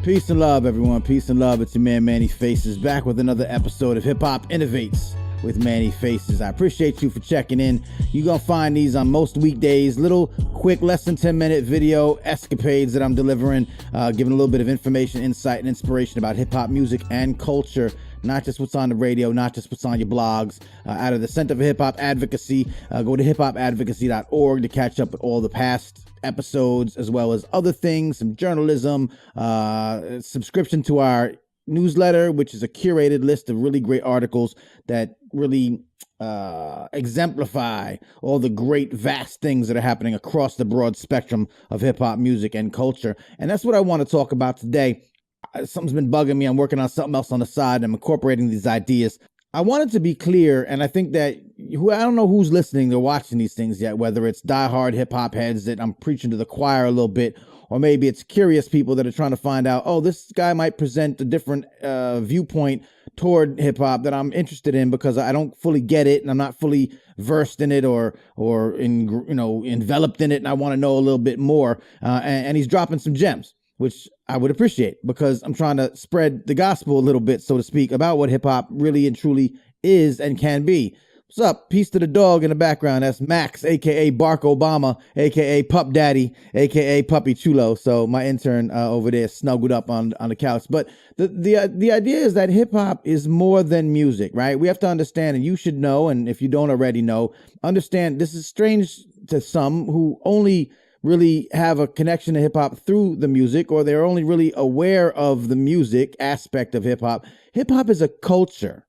Peace and love, everyone. Peace and love. It's your man, Manny Faces, back with another episode of Hip Hop Innovates with Manny Faces. I appreciate you for checking in. You're going to find these on most weekdays, little quick, less than 10-minute video escapades that I'm delivering, giving a little bit of information, insight, and inspiration about hip hop music and culture. Not just what's on the radio, not just what's on your blogs. Out of the Center for Hip Hop Advocacy, go to hiphopadvocacy.org to catch up with all the past episodes, as well as other things, some journalism, subscription to our newsletter, which is a curated list of really great articles that really exemplify all the great, vast things that are happening across the broad spectrum of hip hop music and culture. And that's what I want to talk about today. Something's been bugging me. I'm working on something else on the side. I'm incorporating these ideas. I wanted to be clear, and I think that I don't know who's listening or watching these things yet, whether it's diehard hip hop heads that I'm preaching to the choir a little bit, or maybe it's curious people that are trying to find out, oh, this guy might present a different viewpoint toward hip hop that I'm interested in because I don't fully get it and I'm not fully versed in it or enveloped in it, and I want to know a little bit more. And he's dropping some gems, which I would appreciate, because I'm trying to spread the gospel a little bit, so to speak, about what hip hop really and truly is and can be. What's up? Peace to the dog in the background. That's Max, a.k.a. Barack Obama, a.k.a. Pup Daddy, a.k.a. Puppy Chulo. So my intern over there snuggled up on the couch. But the idea is that hip hop is more than music, right? We have to understand, and you should know, and if you don't already know, understand this is strange to some who only really have a connection to hip hop through the music, or they're only really aware of the music aspect of hip hop. Hip hop is a culture,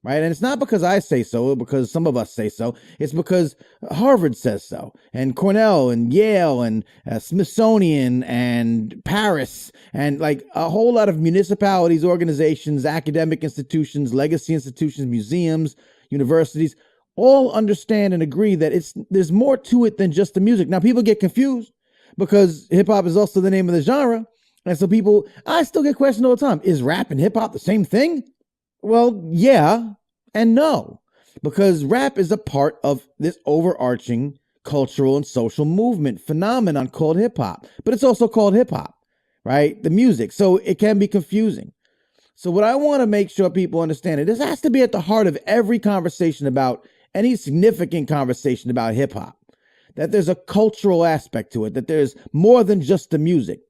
right? And it's not because I say so, or because some of us say so. It's because Harvard says so, and Cornell and Yale and Smithsonian and Paris, and like a whole lot of municipalities, organizations, academic institutions, legacy institutions, museums, universities, all understand and agree that there's more to it than just the music. Now, people get confused because hip hop is also the name of the genre. And so I still get questioned all the time. Is rap and hip hop the same thing? Well, yeah and no, because rap is a part of this overarching cultural and social movement phenomenon called hip hop, but it's also called hip hop, right? The music. So it can be confusing. So what I want to make sure people understand, this has to be at the heart of every conversation about any significant conversation about hip hop, that there's a cultural aspect to it, that there's more than just the music.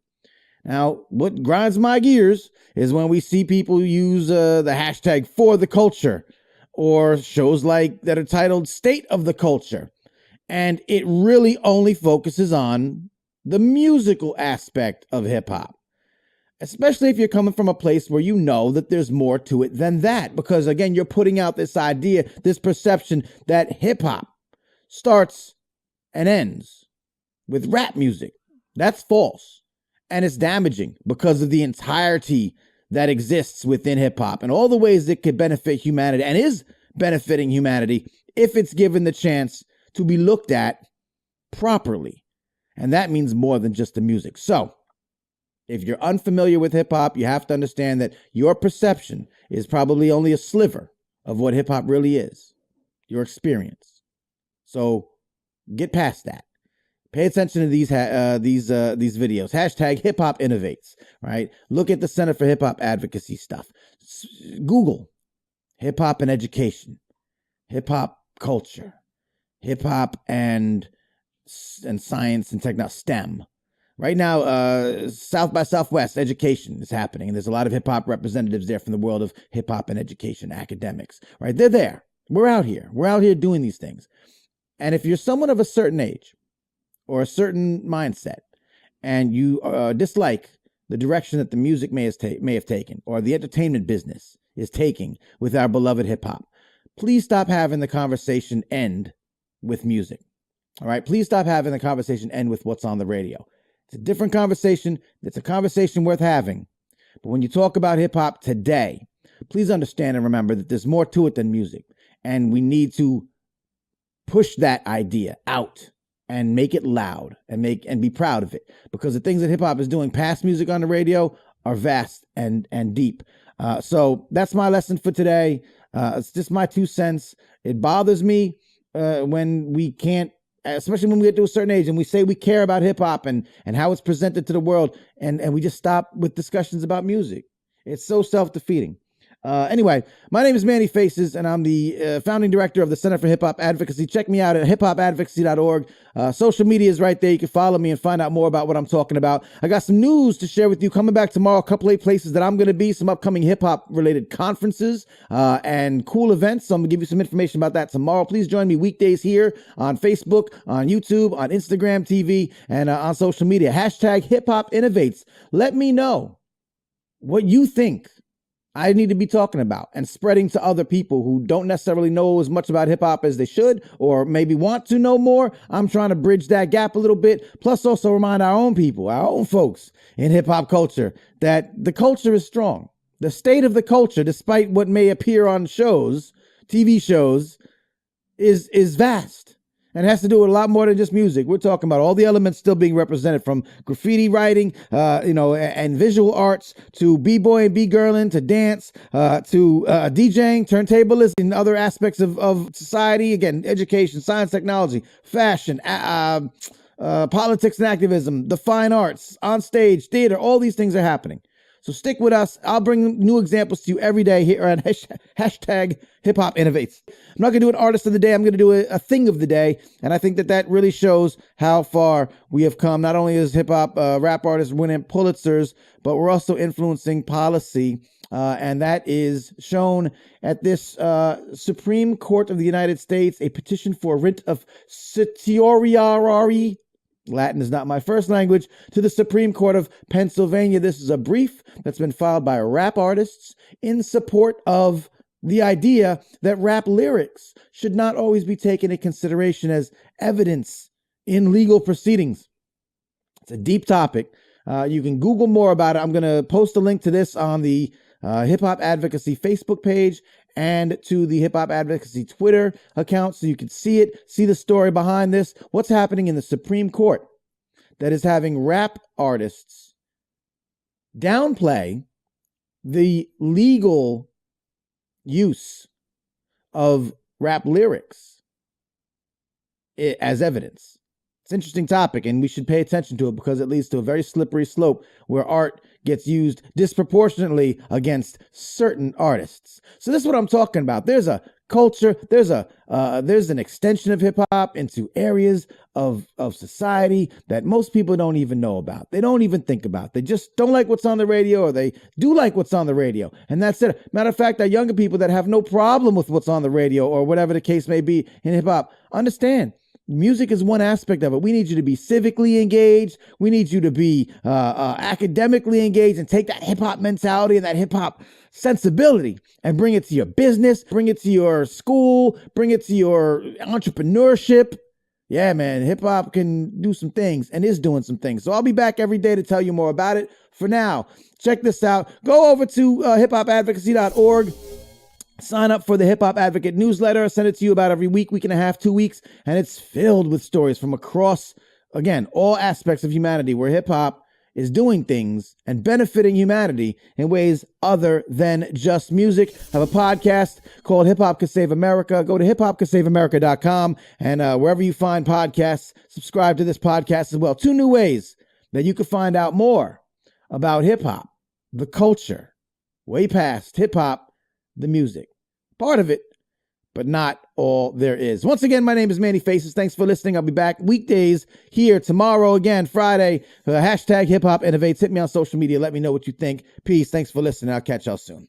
Now, what grinds my gears is when we see people use the hashtag for the culture, or shows like that are titled State of the Culture. And it really only focuses on the musical aspect of hip hop, especially if you're coming from a place where you know that there's more to it than that. Because again, you're putting out this idea, this perception that hip hop starts and ends with rap music. That's false. And it's damaging because of the entirety that exists within hip hop and all the ways it could benefit humanity and is benefiting humanity if it's given the chance to be looked at properly. And that means more than just the music. So if you're unfamiliar with hip hop, you have to understand that your perception is probably only a sliver of what hip hop really is, your experience. So get past that. Pay attention to these videos. Hashtag hip hop innovates, right? Look at the Center for Hip Hop Advocacy stuff. Google hip hop and education, hip hop culture, hip hop and science and technology, STEM. Right now, South by Southwest education is happening, and there's a lot of hip hop representatives there from the world of hip hop and education, academics, right? They're there. We're out here. We're out here doing these things. And if you're someone of a certain age or a certain mindset, and you dislike the direction that the music may have taken, or the entertainment business is taking with our beloved hip hop, please stop having the conversation end with music. All right? Please stop having the conversation end with what's on the radio. It's a different conversation. It's a conversation worth having. But when you talk about hip hop today, please understand and remember that there's more to it than music. And we need to push that idea out and make it loud and be proud of it, because the things that hip hop is doing past music on the radio are vast and deep. So that's my lesson for today. It's just my 2 cents. It bothers me when we can't especially when we get to a certain age and we say we care about hip hop and how it's presented to the world, and we just stop with discussions about music. It's so self-defeating. Anyway, my name is Manny Faces, and I'm the founding director of the Center for Hip Hop Advocacy. Check me out at hiphopadvocacy.org. Social media is right there. You can follow me and find out more about what I'm talking about. I got some news to share with you. Coming back tomorrow, a couple of places that I'm going to be, some upcoming hip-hop related conferences and cool events. So I'm going to give you some information about that tomorrow. Please join me weekdays here on Facebook, on YouTube, on Instagram TV, and on social media. Hashtag Hip Hop Innovates. Let me know what you think I need to be talking about and spreading to other people who don't necessarily know as much about hip hop as they should, or maybe want to know more. I'm trying to bridge that gap a little bit. Plus also remind our own people, our own folks in hip hop culture, that the culture is strong. The state of the culture, despite what may appear on shows, TV shows, is vast. And it has to do with a lot more than just music. We're talking about all the elements still being represented, from graffiti writing, and visual arts, to b-boy and b-girling, to dance, to DJing, turntablism, and other aspects of society. Again, education, science, technology, fashion, politics and activism, the fine arts, on stage, theater. All these things are happening. So stick with us. I'll bring new examples to you every day here on hashtag Hip Hop Innovates. I'm not going to do an artist of the day. I'm going to do a thing of the day. And I think that really shows how far we have come. Not only is hip hop rap artists winning Pulitzers, but we're also influencing policy. And that is shown at this Supreme Court of the United States, a petition for writ of certiorari. Latin is not my first language, to the Supreme Court of Pennsylvania. This is a brief that's been filed by rap artists in support of the idea that rap lyrics should not always be taken into consideration as evidence in legal proceedings. It's a deep topic. You can Google more about it. I'm going to post a link to this on the Hip Hop Advocacy Facebook page and to the Hip Hop Advocacy Twitter account, so you can see it, see the story behind this. What's happening in the Supreme Court that is having rap artists downplay the legal use of rap lyrics as evidence. It's an interesting topic, and we should pay attention to it because it leads to a very slippery slope where art gets used disproportionately against certain artists. So this is what I'm talking about. There's a culture, there's an extension of hip hop into areas of society that most people don't even know about. They don't even think about. They just don't like what's on the radio, or they do like what's on the radio, and that's it. Matter of fact, our younger people that have no problem with what's on the radio or whatever the case may be in hip hop, understand music is one aspect of it. We need you to be civically engaged. We need you to be academically engaged and take that hip hop mentality and that hip hop sensibility and bring it to your business, bring it to your school, bring it to your entrepreneurship. Yeah, man, hip hop can do some things and is doing some things. So I'll be back every day to tell you more about it. For now, check this out. Go over to hiphopadvocacy.org. Sign up for the Hip Hop Advocate newsletter. I send it to you about every week and a half, 2 weeks, and it's filled with stories from across, again, all aspects of humanity where hip hop is doing things and benefiting humanity in ways other than just music. I have a podcast called Hip Hop Could Save America. Go to hiphopcouldsaveamerica.com, and wherever you find podcasts, subscribe to this podcast as well. 2 new ways that you can find out more about hip hop, the culture, way past hip hop, the music. Part of it, but not all there is. Once again, my name is Manny Faces. Thanks for listening. I'll be back weekdays here tomorrow again, Friday. Hashtag Hip Hop Innovates. Hit me on social media. Let me know what you think. Peace. Thanks for listening. I'll catch y'all soon.